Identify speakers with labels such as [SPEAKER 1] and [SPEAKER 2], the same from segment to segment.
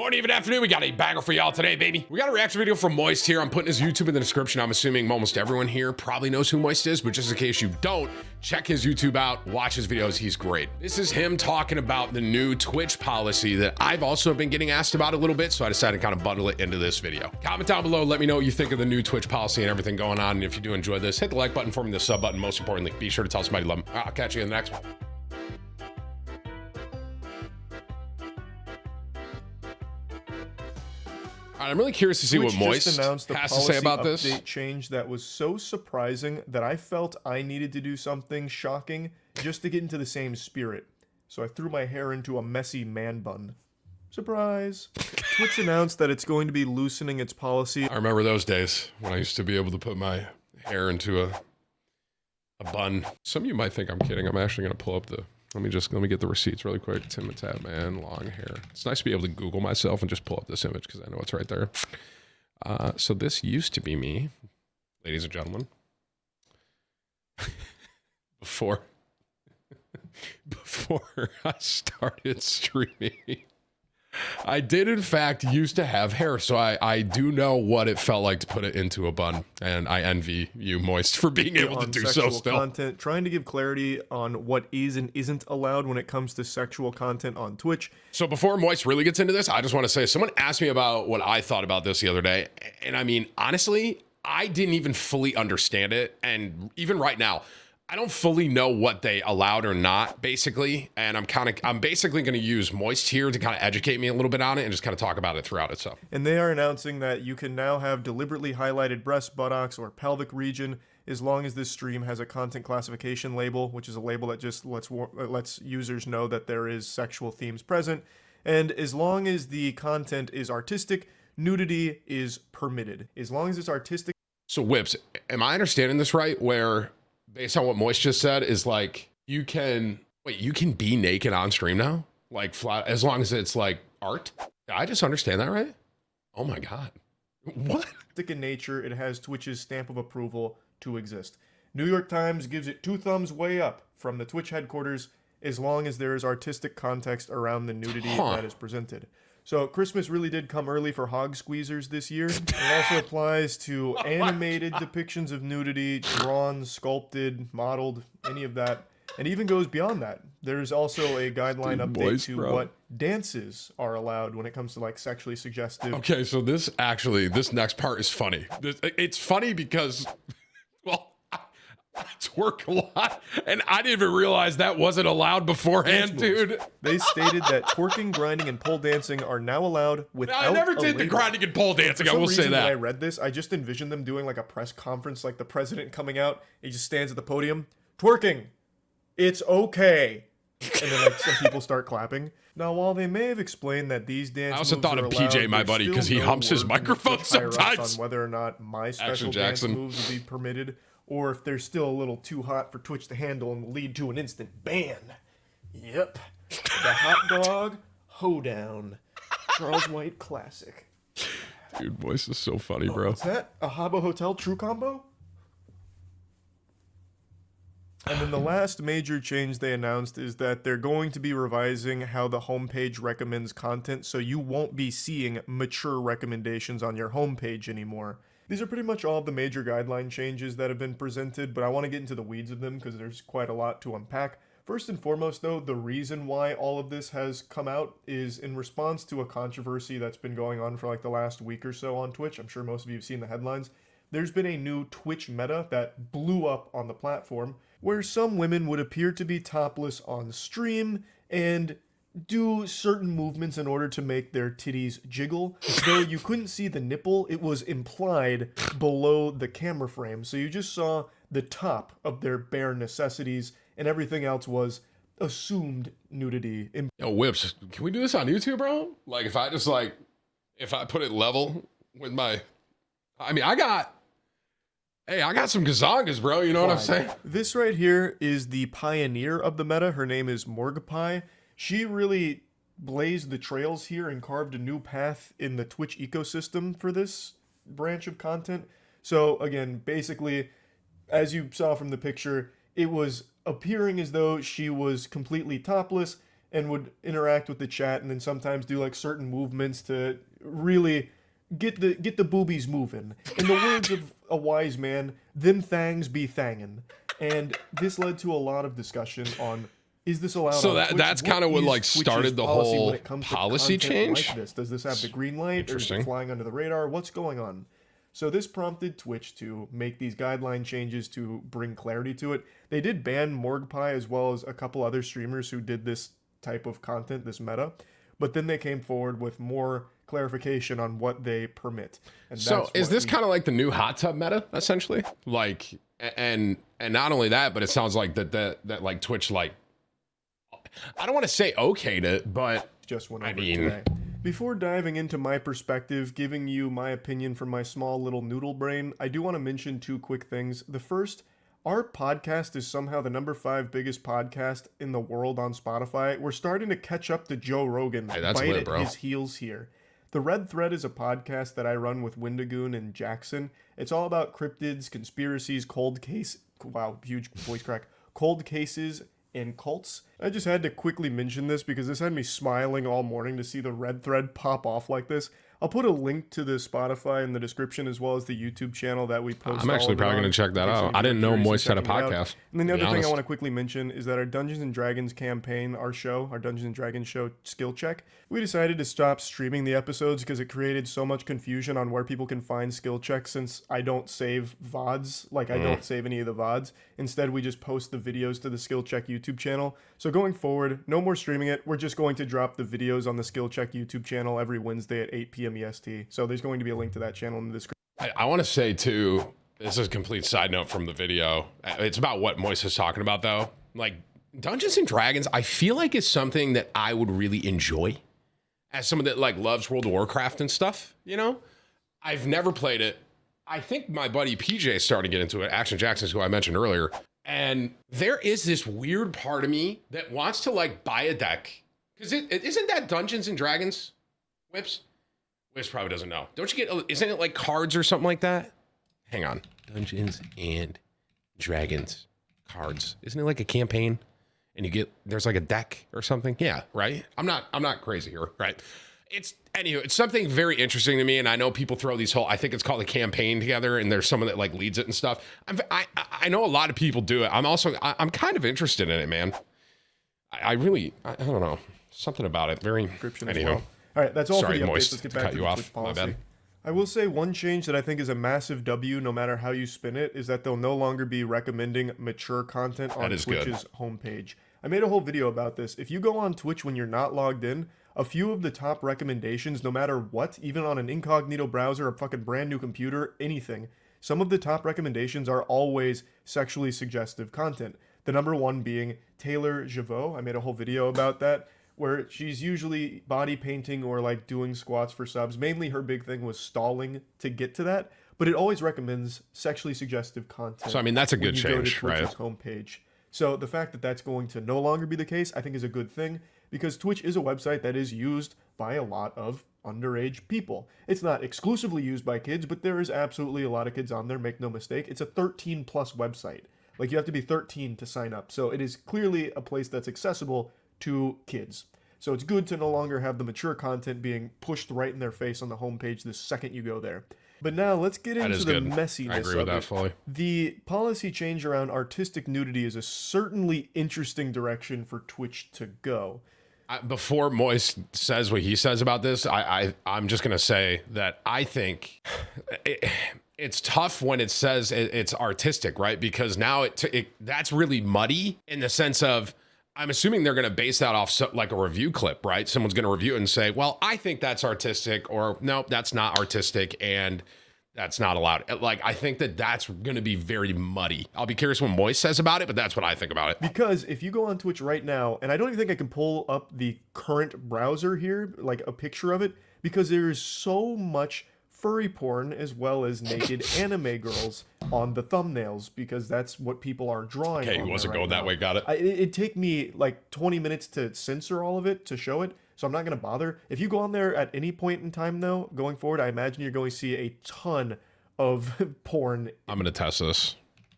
[SPEAKER 1] Morning, even afternoon, we got a banger for y'all today, baby. We got a reaction video from Moist here. I'm putting his YouTube in the description. I'm assuming almost everyone here probably knows who Moist is, but just in case you don't, check his YouTube out, watch his videos, he's great. This is him talking about the new Twitch policy that I've also been getting asked about a little bit, so I decided to kind of bundle it into this video. Comment down below, let me know what you think of the new Twitch policy and everything going on, and if you do enjoy this, hit the like button for me, the sub button, most importantly, be sure to tell somebody you love them. I'll catch you in the next one. I'm really curious to see what Moist has to say about this.
[SPEAKER 2] Update change that was so surprising that I felt I needed to do something shocking just to get into the same spirit. So I threw my hair into a messy man bun. Surprise! Twitch announced that it's going to be loosening its policy.
[SPEAKER 1] I remember those days when I used to be able to put my hair into a bun. Some of you might think I'm kidding. I'm actually going to pull up the... Let me get the receipts really quick. TimTheTatman, long hair. It's nice to be able to Google myself and just pull up this image because I know it's right there. So this used to be me, ladies and gentlemen. before I started streaming. I did, in fact, used to have hair, so I do know what it felt like to put it into a bun, and I envy you, Moist, for being able to do so still.
[SPEAKER 2] Content, trying to give clarity on what is and isn't allowed when it comes to sexual content on Twitch.
[SPEAKER 1] So before Moist really gets into this, I just want to say, someone asked me about what I thought about this the other day, and I mean, honestly, I didn't even fully understand it, and even right now, I don't fully know what they allowed or not, basically, and I'm basically going to use Moist here to kind of educate me a little bit on it and just kind of talk about it throughout it. So,
[SPEAKER 2] and they are announcing that you can now have deliberately highlighted breast, buttocks, or pelvic region as long as this stream has a content classification label, which is a label that just lets users know that there is sexual themes present, and as long as the content is artistic, nudity is permitted. As long as it's artistic.
[SPEAKER 1] So, Whips, am I understanding this right? Where based on what Moist just said, is like, you can be naked on stream now? Like, flat, as long as it's like art? Did I just understand that right? Oh my God. What?
[SPEAKER 2] In nature, it has Twitch's stamp of approval to exist. New York Times gives it 2 thumbs way up from the Twitch headquarters, as long as there is artistic context around the nudity that is presented. So Christmas really did come early for hog squeezers this year. It also applies to animated depictions of nudity, drawn, sculpted, modeled, any of that. And even goes beyond that. There's also a guideline update to what dances are allowed when it comes to like sexually suggestive.
[SPEAKER 1] Okay, so this next part is funny. It's funny because, well, I twerk a lot, and I didn't even realize that wasn't allowed beforehand, dude.
[SPEAKER 2] They stated that twerking, grinding, and pole dancing are now allowed without
[SPEAKER 1] I never did the grinding and pole dancing, I will say that.
[SPEAKER 2] When I read this, I just envisioned them doing like a press conference, like the president coming out, he just stands at the podium, twerking, it's okay. And then like some people start clapping. Now, while they may have explained that these dance moves
[SPEAKER 1] I also thought of PJ, my buddy, because he humps his microphone sometimes.
[SPEAKER 2] On whether or not my special dance moves will be permitted, or if they're still a little too hot for Twitch to handle and will lead to an instant ban. Yep. The hot dog hoedown. Charles White classic.
[SPEAKER 1] Dude, voice is so funny, bro.
[SPEAKER 2] What's that? A Habbo Hotel True Combo? And then the last major change they announced is that they're going to be revising how the homepage recommends content, so you won't be seeing mature recommendations on your homepage anymore. These are pretty much all of the major guideline changes that have been presented, but I want to get into the weeds of them because there's quite a lot to unpack. First and foremost, though, the reason why all of this has come out is in response to a controversy that's been going on for like the last week or so on Twitch. I'm sure most of you have seen the headlines. There's been a new Twitch meta that blew up on the platform where some women would appear to be topless on stream and do certain movements in order to make their titties jiggle. Though you couldn't see the nipple, it was implied below the camera frame. So you just saw the top of their bare necessities and everything else was assumed nudity.
[SPEAKER 1] Yo, Whips, can we do this on YouTube, bro? Like if I put it level with my, I mean, I got some gazongas, bro. You know what I'm saying?
[SPEAKER 2] This right here is the pioneer of the meta. Her name is Morgapie. She really blazed the trails here and carved a new path in the Twitch ecosystem for this branch of content. So again, basically, as you saw from the picture, it was appearing as though she was completely topless, and would interact with the chat, and then sometimes do like certain movements to really get the boobies moving. In the words of a wise man, them thangs be thangin'. And this led to a lot of discussion on, is this allowed
[SPEAKER 1] So
[SPEAKER 2] on Twitch?
[SPEAKER 1] that's kind of what like
[SPEAKER 2] Twitch's
[SPEAKER 1] started the
[SPEAKER 2] policy
[SPEAKER 1] whole
[SPEAKER 2] when it comes to
[SPEAKER 1] policy
[SPEAKER 2] content
[SPEAKER 1] change.
[SPEAKER 2] like this? Does this have the green light, or is it flying under the radar? What's going on? So this prompted Twitch to make these guideline changes to bring clarity to it. They did ban Morgpie as well as a couple other streamers who did this type of content, this meta. But then they came forward with more clarification on what they permit. And
[SPEAKER 1] so is this kind of like the new hot tub meta, essentially? Like, and not only that, but it sounds like that like Twitch, like, I don't want to say okayed it, but
[SPEAKER 2] just went over today. Before diving into my perspective, giving you my opinion from my small little noodle brain, I do want to mention two quick things. The first, our podcast is somehow the #5 biggest podcast in the world on Spotify. We're starting to catch up to Joe Rogan.
[SPEAKER 1] Hey, that's
[SPEAKER 2] bite
[SPEAKER 1] lit,
[SPEAKER 2] at
[SPEAKER 1] bro.
[SPEAKER 2] his heels here. The Red Thread is a podcast that I run with Windigoon and Jackson. It's all about cryptids, conspiracies, cold case. Wow, huge voice crack. Cold cases and cults. I just had to quickly mention this because this had me smiling all morning to see the Red Thread pop off like this. I'll put a link to the Spotify in the description as well as the YouTube channel that we post.
[SPEAKER 1] I'm actually probably going to check that out. I didn't know Moist had a podcast.
[SPEAKER 2] And then the other thing I want to quickly mention is that our Dungeons and Dragons campaign, our Dungeons and Dragons show Skill Check, we decided to stop streaming the episodes because it created so much confusion on where people can find skill checks, since I don't save VODs, like I don't save any of the VODs. Instead, we just post the videos to the Skill Check YouTube channel. So going forward, no more streaming it. We're just going to drop the videos on the Skill Check YouTube channel every Wednesday at 8 p.m. EST. So there's going to be a link to that channel in the description.
[SPEAKER 1] I want to say too, this is a complete side note from the video. It's about what Moist is talking about though. Like Dungeons and Dragons, I feel like is something that I would really enjoy as someone that like loves World of Warcraft and stuff, you know? I've never played it. I think my buddy PJ started to get into it, Action Jackson's who I mentioned earlier. And there is this weird part of me that wants to like buy a deck. Because isn't that Dungeons and Dragons? Whips probably doesn't know. Don't you get, isn't it like cards or something like that? Hang on. Dungeons and Dragons cards. Isn't it like a campaign? And you get, there's like a deck or something? Yeah, right? I'm not crazy here, right? Anyway, it's something very interesting to me, and I know people throw these whole, I think it's called a campaign together, and there's someone that like leads it and stuff. I know a lot of people do it. I'm kind of interested in it, man. I really, I don't know. Something about it. Very, anyhow.
[SPEAKER 2] Well. All right, that's all
[SPEAKER 1] Sorry,
[SPEAKER 2] for the updates.
[SPEAKER 1] Moist,
[SPEAKER 2] Let's get
[SPEAKER 1] to
[SPEAKER 2] back
[SPEAKER 1] cut
[SPEAKER 2] to
[SPEAKER 1] you
[SPEAKER 2] the
[SPEAKER 1] off.
[SPEAKER 2] Twitch
[SPEAKER 1] My
[SPEAKER 2] policy.
[SPEAKER 1] bad.
[SPEAKER 2] I will say one change that I think is a massive W, no matter how you spin it, is that they'll no longer be recommending mature content on Twitch's homepage. I made a whole video about this. If you go on Twitch when you're not logged in, a few of the top recommendations, no matter what, even on an incognito browser, a fucking brand new computer, anything, some of the top recommendations are always sexually suggestive content. The #1 being Taylor Javot. I made a whole video about that, where she's usually body painting or like doing squats for subs. Mainly her big thing was stalling to get to that, but it always recommends sexually suggestive content.
[SPEAKER 1] So I mean, that's a good change,
[SPEAKER 2] go to
[SPEAKER 1] right?
[SPEAKER 2] Twitch's homepage. So the fact that that's going to no longer be the case, I think is a good thing, because Twitch is a website that is used by a lot of underage people. It's not exclusively used by kids, but there is absolutely a lot of kids on there, make no mistake. It's a 13+ website. Like, you have to be 13 to sign up. So it is clearly a place that's accessible to kids. So it's good to no longer have the mature content being pushed right in their face on the homepage the second you go there. But now let's get into the messiness.
[SPEAKER 1] I agree with that fully.
[SPEAKER 2] The policy change around artistic nudity is a certainly interesting direction for Twitch to go.
[SPEAKER 1] Before Moist says what he says about this, I'm just going to say that I think it's tough when it says it's artistic, right? Because now that's really muddy in the sense of, I'm assuming they're going to base that off like a review clip, right? Someone's going to review it and say, well, I think that's artistic, or no, that's not artistic, and that's not allowed. Like, I think that's going to be very muddy. I'll be curious what Moist says about it, but that's what I think about it.
[SPEAKER 2] Because if you go on Twitch right now, and I don't even think I can pull up the current browser here, like a picture of it, because there is so much furry porn as well as naked anime girls on the thumbnails, because that's what people are drawing.
[SPEAKER 1] Okay, he wasn't going that way, got it.
[SPEAKER 2] It'd take me like 20 minutes to censor all of it to show it, so I'm not going to bother. If you go on there at any point in time, though, going forward, I imagine you're going to see a ton of porn.
[SPEAKER 1] I'm going to test this.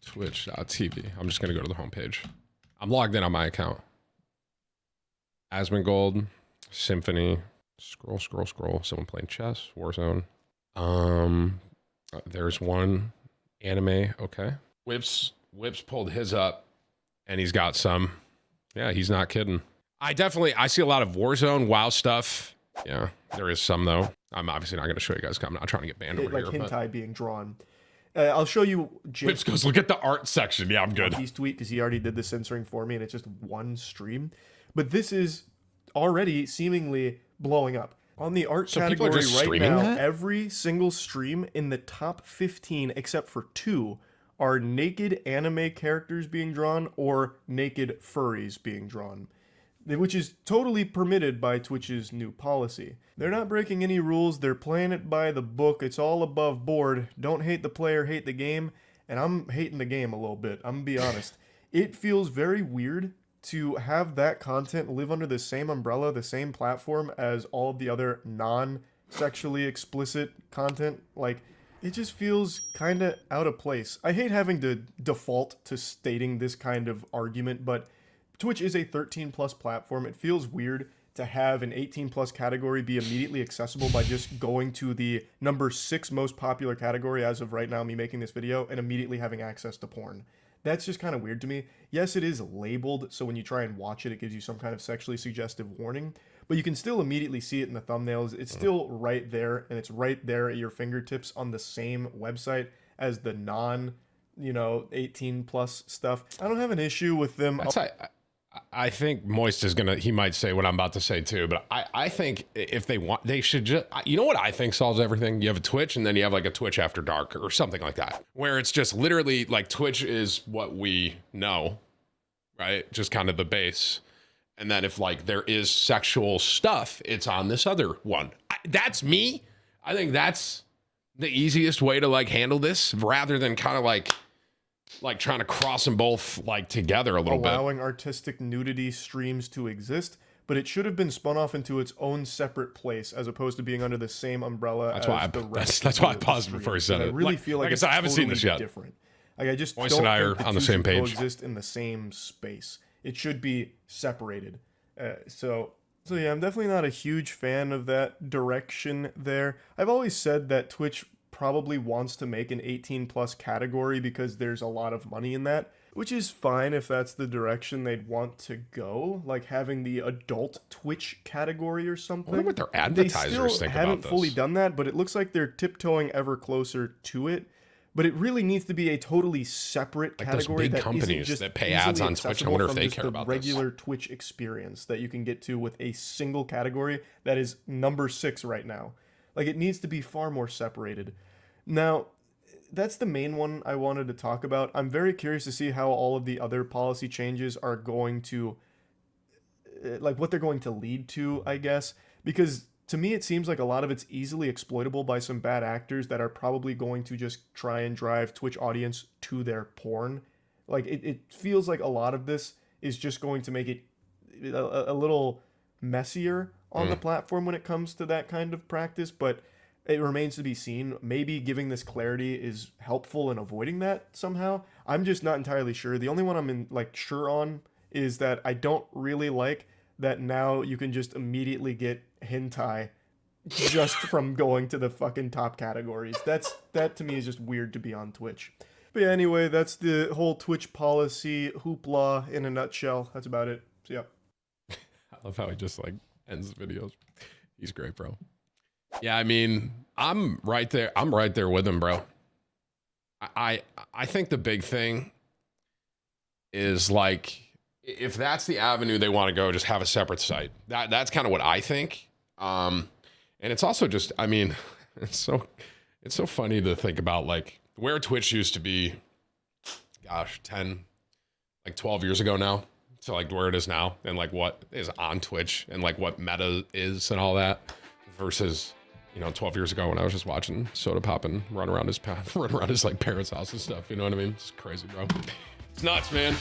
[SPEAKER 1] Twitch.tv. I'm just going to go to the homepage. I'm logged in on my account. Asmongold, Symphony, scroll. Someone playing chess, Warzone. There's one anime. Okay. Whips pulled his up, and he's got some. Yeah, he's not kidding. I see a lot of Warzone, WoW stuff. Yeah, there is some though. I'm obviously not going to show you guys. I'm not trying to get banned over
[SPEAKER 2] like
[SPEAKER 1] here.
[SPEAKER 2] hentai
[SPEAKER 1] but
[SPEAKER 2] being drawn. I'll show you.
[SPEAKER 1] Whips goes, look at the art section. Yeah, I'm good.
[SPEAKER 2] He's tweet because he already did the censoring for me, and it's just one stream. But this is already seemingly blowing up. On the art category right now, every single stream in the top 15, except for 2, are naked anime characters being drawn or naked furries being drawn, which is totally permitted by Twitch's new policy. They're not breaking any rules, they're playing it by the book, it's all above board. Don't hate the player, hate the game, and I'm hating the game a little bit, I'm gonna be honest. It feels very weird to have that content live under the same umbrella, the same platform as all of the other non-sexually explicit content. Like, it just feels kind of out of place. I hate having to default to stating this kind of argument, but Twitch is a 13+ platform. It feels weird to have an 18+ category be immediately accessible by just going to the number 6 most popular category as of right now, me making this video, and immediately having access to porn. That's just kind of weird to me. Yes, it is labeled, so when you try and watch it, it gives you some kind of sexually suggestive warning, but you can still immediately see it in the thumbnails. It's still right there, and it's right there at your fingertips on the same website as the non, 18+ stuff. I don't have an issue with them.
[SPEAKER 1] I think Moist is he might say what I'm about to say too, but I think if they want, they should just, you know what I think solves everything? You have a Twitch, and then you have like a Twitch After Dark or something like that, where it's just literally like Twitch is what we know, right? Just kind of the base. And then if like there is sexual stuff, it's on this other one. That's me. I think that's the easiest way to like handle this, rather than kind of like trying to cross them both like together a little bit.
[SPEAKER 2] Allowing artistic nudity streams to exist, but it should have been spun off into its own separate place as opposed to being under the same umbrella. That's
[SPEAKER 1] why I paused before I said it.
[SPEAKER 2] I really feel like it's
[SPEAKER 1] I haven't seen this yet.
[SPEAKER 2] Different. Like I just
[SPEAKER 1] Moist and I are on the same page.
[SPEAKER 2] Coexist in the same space. It should be separated. So yeah, I'm definitely not a huge fan of that direction there. I've always said that Twitch probably wants to make an 18+ category because there's a lot of money in that, which is fine if that's the direction they'd want to go, like having the adult Twitch category or something.
[SPEAKER 1] I wonder what their advertisers think about this. They haven't
[SPEAKER 2] fully done that, but it looks like they're tiptoeing ever closer to it. But it really needs to be a totally separate category.
[SPEAKER 1] Those big companies that pay ads on Twitch, I wonder if they care about this.
[SPEAKER 2] Regular Twitch experience that you can get to with a single category that is number 6 right now. Like, it needs to be far more separated. Now, that's the main one I wanted to talk about. I'm very curious to see how all of the other policy changes are going to, like, what they're going to lead to, I guess. Because to me, it seems like a lot of it's easily exploitable by some bad actors that are probably going to just try and drive Twitch audience to their porn. Like, it feels like a lot of this is just going to make it a little messier on the platform when it comes to that kind of practice, but it remains to be seen. Maybe giving this clarity is helpful in avoiding that somehow. I'm just not entirely sure. The only one I'm sure on is that I don't really like that now you can just immediately get hentai just from going to the fucking top categories. That to me is just weird to be on Twitch. But yeah, anyway, that's the whole Twitch policy hoopla in a nutshell. That's about it. So yeah.
[SPEAKER 1] I love how he just ends the videos. He's great, bro. Yeah, I mean, I'm right there. I'm right there with him, bro. I think the big thing is if that's the avenue they want to go, just have a separate site. That's kind of what I think. And it's also just, I mean, it's so funny to think about where Twitch used to be, gosh, 12 years ago now. So where it is now, and what is on Twitch, and what meta is and all that, versus 12 years ago when I was just watching Soda Pop and run around his parents' house and stuff. You know what I mean? It's crazy, bro. It's nuts, man.